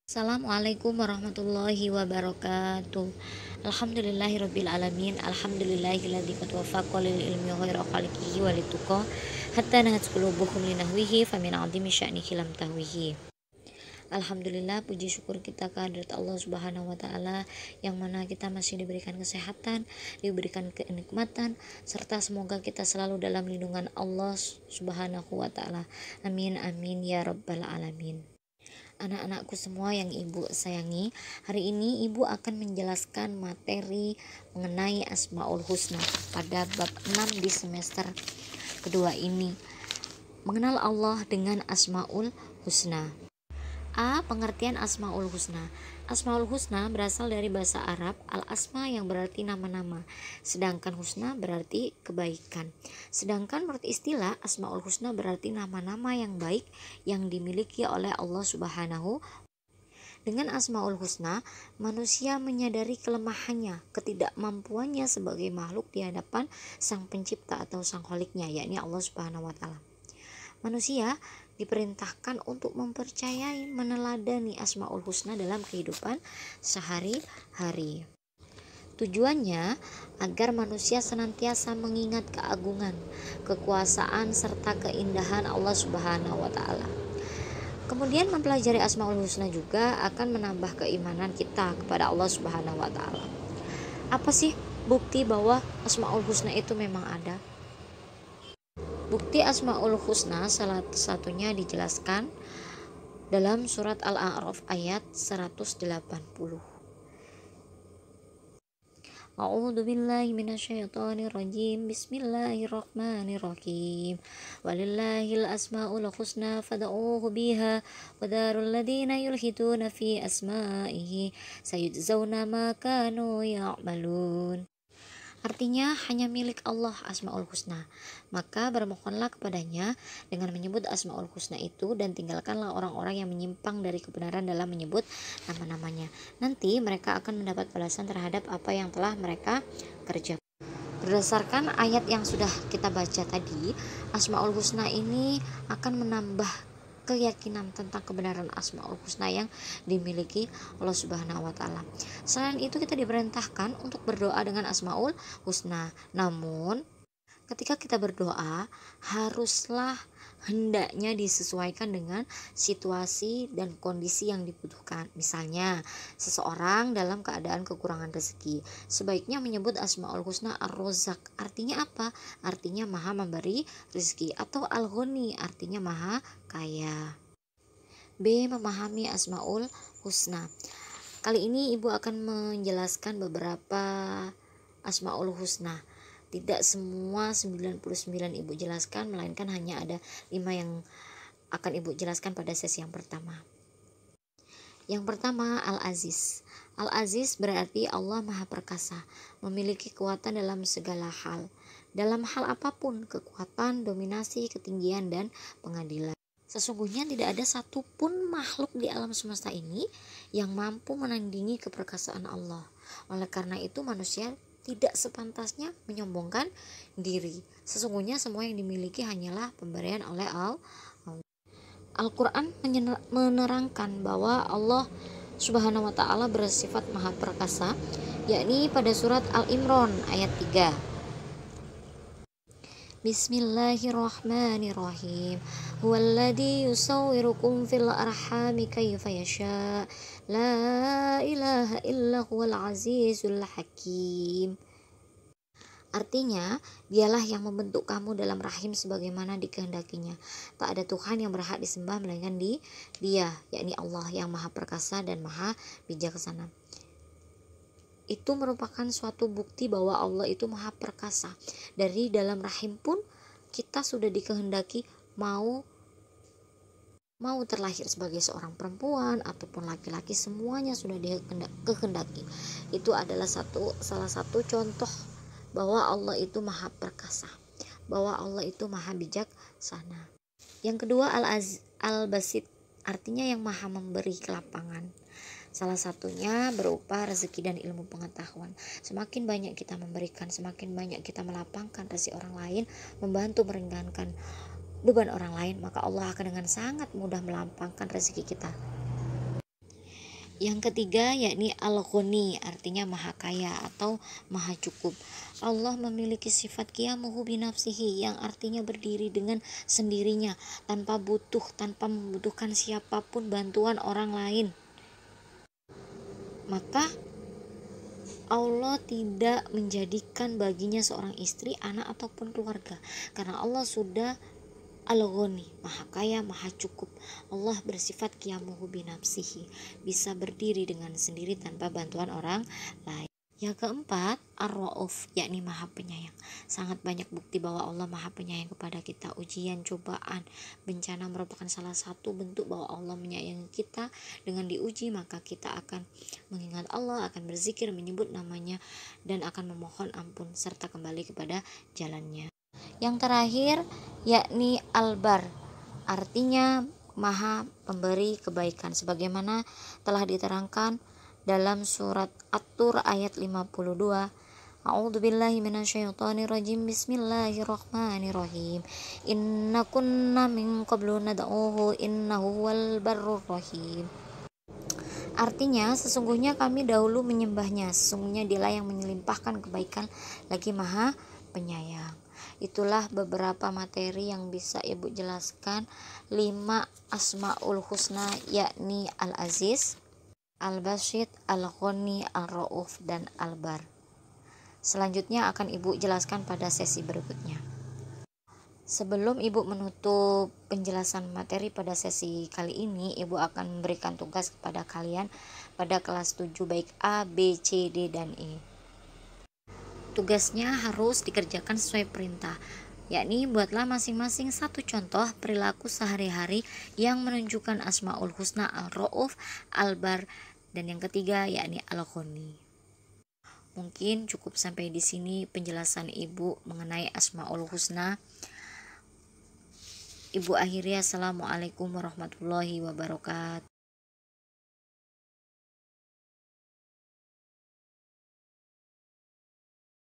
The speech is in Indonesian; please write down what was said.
Assalamualaikum warahmatullahi wabarakatuh. Alhamdulillahirabbil alamin. Alhamdulillahilladzi qad waffaqa lil ilmi ghaira khaliqihi walituqa hatta nahat qulubuhum linahwihi famin 'azimi sya'nihi lam tahwihi. Alhamdulillah, puji syukur kita kehadirat Allah Subhanahu wa taala yang mana kita masih diberikan kesehatan, diberikan kenikmatan, serta semoga kita selalu dalam lindungan Allah Subhanahu wa taala. Amin amin ya rabbal alamin. Anak-anakku semua yang ibu sayangi, hari ini ibu akan menjelaskan materi mengenai Asmaul Husna pada bab 6 di semester kedua ini. Mengenal Allah dengan Asmaul Husna. A. Pengertian Asmaul Husna. Asmaul Husna berasal dari bahasa Arab al-asma yang berarti nama-nama, sedangkan husna berarti kebaikan. Sedangkan menurut istilah Asmaul Husna berarti nama-nama yang baik yang dimiliki oleh Allah Subhanahu. Dengan Asmaul Husna, manusia menyadari kelemahannya, ketidakmampuannya sebagai makhluk di hadapan Sang Pencipta atau Sang Kholiknya, yakni Allah Subhanahu wa taala. Manusia diperintahkan untuk mempercayai, meneladani Asmaul Husna dalam kehidupan sehari-hari. Tujuannya agar manusia senantiasa mengingat keagungan, kekuasaan serta keindahan Allah Subhanahu wa taala. Kemudian mempelajari Asmaul Husna juga akan menambah keimanan kita kepada Allah Subhanahu wa taala. Apa sih bukti bahwa Asmaul Husna itu memang ada? Bukti Asmaul Husna salah satunya dijelaskan dalam surat Al-A'raf ayat 180. A'udzu billahi minasyaitonir rajim. Bismillahirrahmanirrahim. Walillahil asmaul husna fad'uuhu biha wa darul ladzina yulhiduna fi asma'ihi sayujzauna ma kanu ya'malun. Artinya hanya milik Allah Asmaul Husna. Maka bermohonlah kepadanya dengan menyebut Asmaul Husna itu dan tinggalkanlah orang-orang yang menyimpang dari kebenaran dalam menyebut nama-namanya. Nanti mereka akan mendapat balasan terhadap apa yang telah mereka kerjakan. Berdasarkan ayat yang sudah kita baca tadi, Asmaul Husna ini akan menambah keyakinan tentang kebenaran Asmaul Husna yang dimiliki Allah Subhanahu wa taala. Selain itu kita diperintahkan untuk berdoa dengan Asmaul Husna. Namun ketika kita berdoa haruslah hendaknya disesuaikan dengan situasi dan kondisi yang dibutuhkan. Misalnya seseorang dalam keadaan kekurangan rezeki, sebaiknya menyebut Asmaul Husna Ar-Razzaq. Artinya apa? Artinya maha memberi rezeki. Atau Al-Ghani, artinya maha kaya. B. Memahami Asmaul Husna. Kali ini ibu akan menjelaskan beberapa Asmaul Husna. Tidak semua 99 ibu jelaskan, melainkan hanya ada 5 yang akan ibu jelaskan pada sesi yang pertama. Yang pertama, Al-Aziz. Al-Aziz berarti Allah Maha Perkasa, memiliki kekuatan dalam segala hal. Dalam hal apapun, kekuatan, dominasi, ketinggian, dan pengadilan. Sesungguhnya tidak ada satupun makhluk di alam semesta ini yang mampu menandingi keperkasaan Allah. Oleh karena itu manusia tidak sepantasnya menyombongkan diri. Sesungguhnya semua yang dimiliki hanyalah pemberian oleh Allah. Al-Quran menerangkan bahwa Allah Subhanahu wa ta'ala bersifat maha perkasa, yakni pada surat Al-Imran ayat 3. Bismillahirrahmanirrahim. Huwallazi yusawwirukum fil arhami kayfa yasha. La ilaha illa huwal azizul hakim. Artinya, dialah yang membentuk kamu dalam rahim sebagaimana dikehendakinya. Tak ada Tuhan yang berhak disembah melainkan Dia, yakni Allah yang maha perkasa dan maha bijaksana. Itu merupakan suatu bukti bahwa Allah itu maha perkasa. Dari dalam rahim pun kita sudah dikehendaki mau terlahir sebagai seorang perempuan ataupun laki-laki, semuanya sudah dikehendaki. Itu adalah salah satu contoh bahwa Allah itu maha perkasa, bahwa Allah itu maha bijaksana. Yang kedua, Al-Basit, artinya yang maha memberi kelapangan. Salah satunya berupa rezeki dan ilmu pengetahuan. Semakin banyak kita memberikan, semakin banyak kita melapangkan rezeki orang lain, membantu meringankan beban orang lain, maka Allah akan dengan sangat mudah melapangkan rezeki kita. Yang ketiga yakni Al-Ghani, artinya maha kaya atau maha cukup. Allah memiliki sifat qiyamuhu binafsihi, yang artinya berdiri dengan sendirinya tanpa membutuhkan siapapun bantuan orang lain. Maka Allah tidak menjadikan baginya seorang istri, anak ataupun keluarga, karena Allah sudah Al-Ghani, maha kaya, maha cukup. Allah bersifat qiyamuhu binafsihi, bisa berdiri dengan sendiri tanpa bantuan orang lain. Yang keempat, Ar-Ra'uf, yakni maha penyayang. Sangat banyak bukti bahwa Allah maha penyayang kepada kita. Ujian, cobaan, bencana merupakan salah satu bentuk bahwa Allah menyayangi kita. Dengan diuji, maka kita akan mengingat Allah, akan berzikir, menyebut namanya, dan akan memohon ampun serta kembali kepada jalannya. Yang terakhir yakni Al-Bar, artinya maha pemberi kebaikan, sebagaimana telah diterangkan dalam surat At-Tur ayat 52. A'udzubillahi minasyaitonirrajim. Bismillahirrahmanirrahim. Inna kunna min qablu nad'uhu innahu huwal barrur rahim. Artinya, sesungguhnya kami dahulu menyembahnya, sesungguhnya dialah yang menyelimpahkan kebaikan lagi maha penyayang. Itulah beberapa materi yang bisa Ibu jelaskan. 5 Asmaul Husna yakni Al-Aziz, Al-Basit, Al-Ghani, Al-Ra'uf, dan Al-Bar. Selanjutnya akan Ibu jelaskan pada sesi berikutnya. Sebelum Ibu menutup penjelasan materi pada sesi kali ini, Ibu akan memberikan tugas kepada kalian pada kelas 7 baik A, B, C, D, dan E. Tugasnya harus dikerjakan sesuai perintah, yakni buatlah masing-masing satu contoh perilaku sehari-hari yang menunjukkan Asmaul Husna Al-Ra'uf, Al-Bar, dan yang ketiga yakni Al-Ghani. Mungkin cukup sampai di sini penjelasan Ibu mengenai Asmaul Husna. Ibu akhiri, assalamualaikum warahmatullahi wabarakatuh.